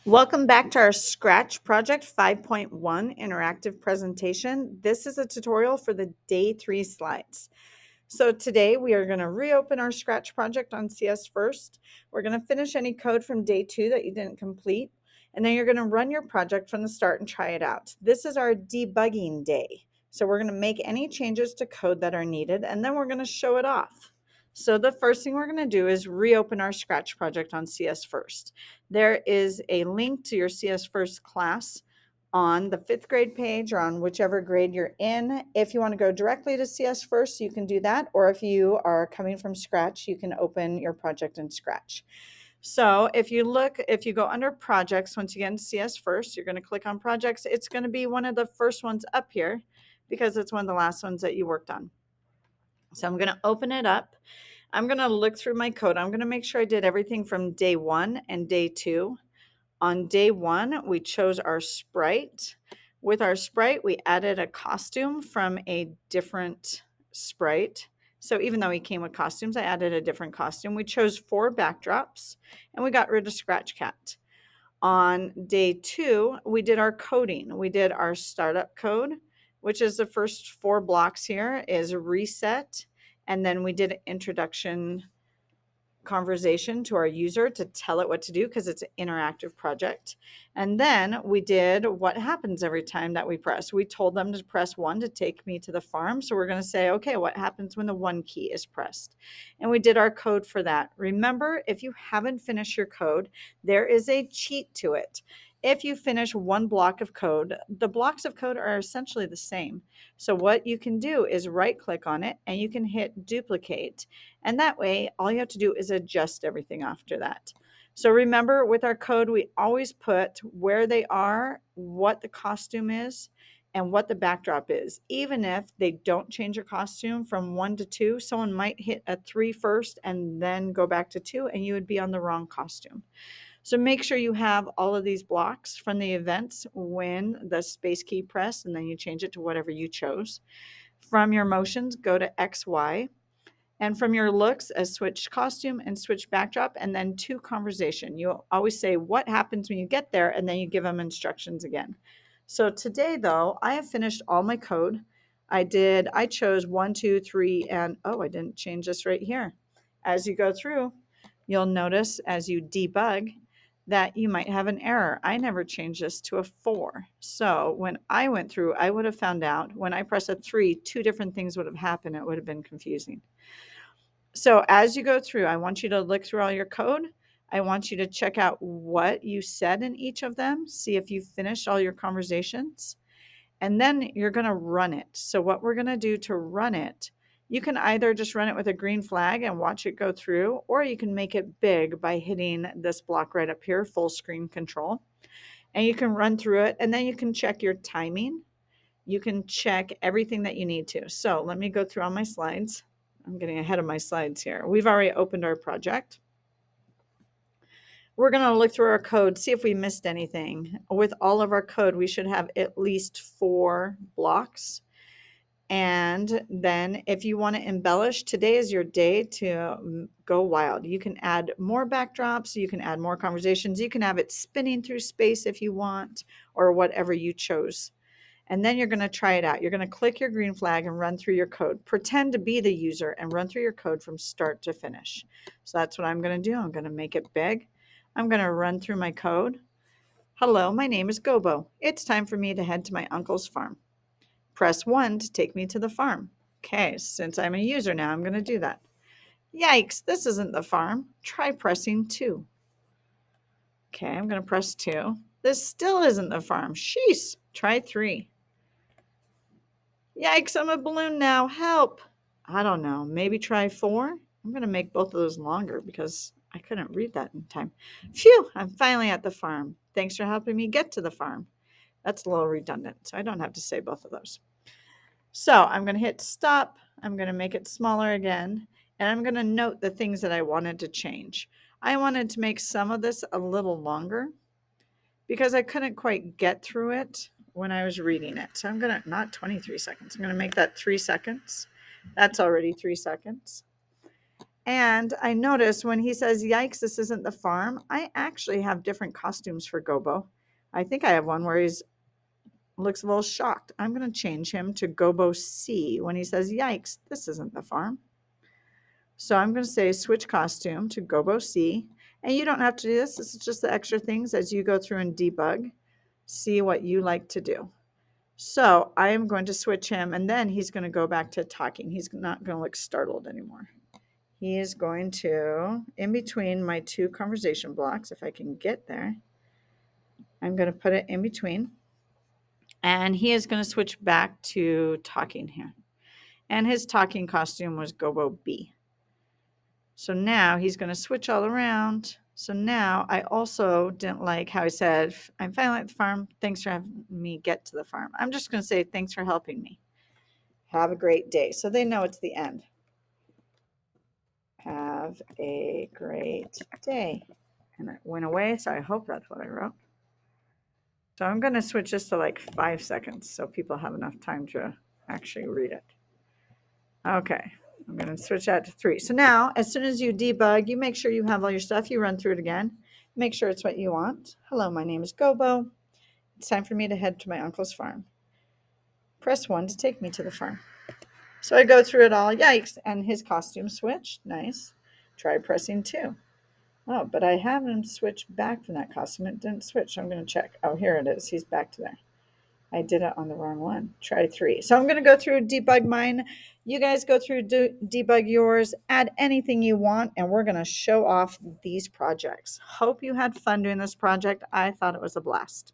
Welcome back to our Scratch Project 5.1 interactive presentation. This is a tutorial for the day 3 slides. So today we are going to reopen our Scratch project on CS first. We're going to finish any code from day 2 that you didn't complete, and then you're going to run your project from the start and try it out. This is our debugging day. So we're going to make any changes to code that are needed, and then we're going to show it off. So the first thing we're going to do is reopen our Scratch project on CS first. There is a link to your CS first class on the 5th grade page or on whichever grade you're in. If you want to go directly to CS first, you can do that. Or if you are coming from Scratch, you can open your project in Scratch. So if you go under projects, once you get in CS first, you're going to click on projects. It's going to be one of the first ones up here because it's one of the last ones that you worked on. So I'm going to open it up. I'm going to look through my code. I'm going to make sure I did everything from day 1 and day 2. On day 1, we chose our sprite. With our sprite, we added a costume from a different sprite. So even though he came with costumes, I added a different costume. We chose 4 backdrops, and we got rid of Scratch Cat. On day 2, we did our coding. We did our startup code, which is the first 4 blocks here is reset. And then we did an introduction conversation to our user to tell it what to do because it's an interactive project. And then we did what happens every time that we press. We told them to press 1 to take me to the farm. So we're going to say, okay, what happens when the 1 key is pressed? And we did our code for that. Remember, if you haven't finished your code, there is a cheat to it. If you finish one block of code, the blocks of code are essentially the same. So what you can do is right click on it and you can hit duplicate. And that way, all you have to do is adjust everything after that. So remember, with our code, we always put where they are, what the costume is, and what the backdrop is. Even if they don't change your costume from 1 to 2, someone might hit a 3 first and then go back to 2, and you would be on the wrong costume. So make sure you have all of these blocks from the events when the space key pressed, and then you change it to whatever you chose. From your motions, go to X, Y. And from your looks, a switch costume and switch backdrop, and then to conversation. You always say what happens when you get there, and then you give them instructions again. So today, though, I have finished all my code. I chose 1, 2, 3, and I didn't change this right here. As you go through, you'll notice as you debug that you might have an error. I never changed this to a 4. So when I went through, I would have found out when I press a 3, 2 different things would have happened. It would have been confusing. So as you go through, I want you to look through all your code. I want you to check out what you said in each of them, see if you finished all your conversations, and then you're going to run it. So what we're going to do to run it, you can either just run it with a green flag and watch it go through, or you can make it big by hitting this block right up here, full screen control. And you can run through it, and then you can check your timing. You can check everything that you need to. So let me go through all my slides. I'm getting ahead of my slides here. We've already opened our project. We're going to look through our code, see if we missed anything. With all of our code, we should have at least 4 blocks. And then if you want to embellish, today is your day to go wild. You can add more backdrops, you can add more conversations, you can have it spinning through space if you want, or whatever you chose. And then you're going to try it out. You're going to click your green flag and run through your code. Pretend to be the user and run through your code from start to finish. So that's what I'm going to do. I'm going to make it big. I'm going to run through my code. Hello, my name is Gobo. It's time for me to head to my uncle's farm. Press 1 to take me to the farm. Okay, since I'm a user now, I'm going to do that. Yikes, this isn't the farm. Try pressing 2. Okay, I'm going to press 2. This still isn't the farm. Sheesh, try 3. Yikes, I'm a balloon now. Help. I don't know. Maybe try 4. I'm going to make both of those longer because I couldn't read that in time. Phew, I'm finally at the farm. Thanks for helping me get to the farm. That's a little redundant, so I don't have to say both of those. So I'm going to hit stop. I'm going to make it smaller again, and I'm going to note the things that I wanted to change. I wanted to make some of this a little longer because I couldn't quite get through it when I was reading it. So I'm going to, not 23 seconds, I'm going to make that 3 seconds. That's already 3 seconds. And I noticed when he says, yikes, this isn't the farm, I actually have different costumes for Gobo. I think I have one where he's looks a little shocked. I'm going to change him to Gobo C when he says, yikes, this isn't the farm. So I'm going to say switch costume to Gobo C. And you don't have to do this. This is just the extra things as you go through and debug. See what you like to do. So I am going to switch him, and then he's going to go back to talking. He's not going to look startled anymore. He is going to, in between my two conversation blocks, if I can get there, I'm going to put it in between. And he is going to switch back to talking here. And his talking costume was Gobo B. So now he's going to switch all around. So now I also didn't like how he said, I'm finally at the farm. Thanks for having me get to the farm. I'm just going to say, thanks for helping me. Have a great day. So they know it's the end. Have a great day. And it went away. So I hope that's what I wrote. So I'm going to switch this to like 5 seconds so people have enough time to actually read it. Okay, I'm going to switch that to 3. So now, as soon as you debug, you make sure you have all your stuff. You run through it again. Make sure it's what you want. Hello, my name is Gobo. It's time for me to head to my uncle's farm. Press 1 to take me to the farm. So I go through it all. Yikes, and his costume switched. Nice. Try pressing 2. Oh, but I haven't switched back from that costume. It didn't switch. So I'm going to check. Oh, here it is. He's back to there. I did it on the wrong one. Try 3. So I'm going to go through debug mine. You guys go through debug yours, add anything you want, and we're going to show off these projects. Hope you had fun doing this project. I thought it was a blast.